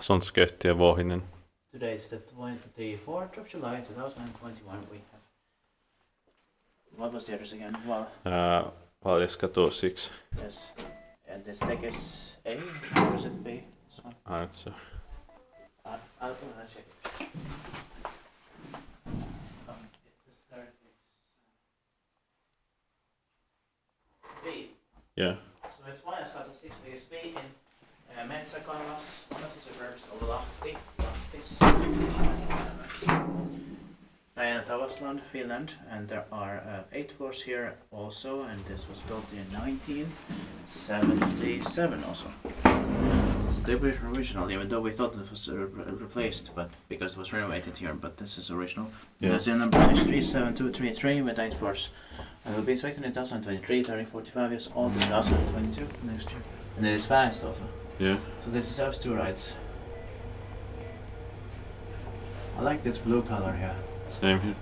sånt skött Vuohinen. Today is the 24th of July 2021. We have. What was the address again? Well. Valjaskatu 6. Yes. And this deck is A, or is it B? I'm not sure. I'll check it. It's the staircase. B. Yeah. So it's Valjaskatu 6 is B in Metsäkangas, one of the suburbs of Lahti. And Valjaskatu, Finland, and there are 8 floors here also, and this was built in 1977 also. Still original, even though we thought it was replaced, but because it was renovated here, but this is original. Yeah. The number is 37233 with 8 floors. And will be inspected in 2023, turning 45 years old in 2022 next year. And it is fast also. Yeah. So this deserves 2 rides. I like this blue color here. Same here.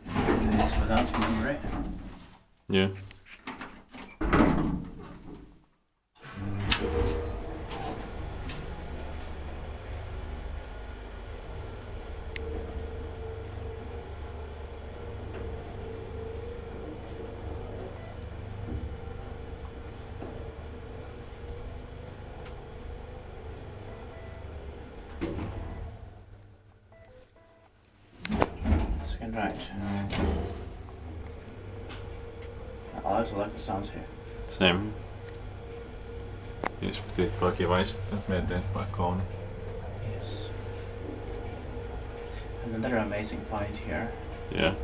Okay, it's without memory. Yeah. Second ride. I also like the sounds here. Same. Yes, det var kiva med den by Kone. Yes. And another amazing find here. Yeah.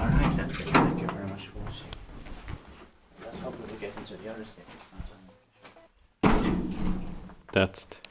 Alright, that's it. Thank you very much for watching. Let's hope we get into the other stages sometime. That's it.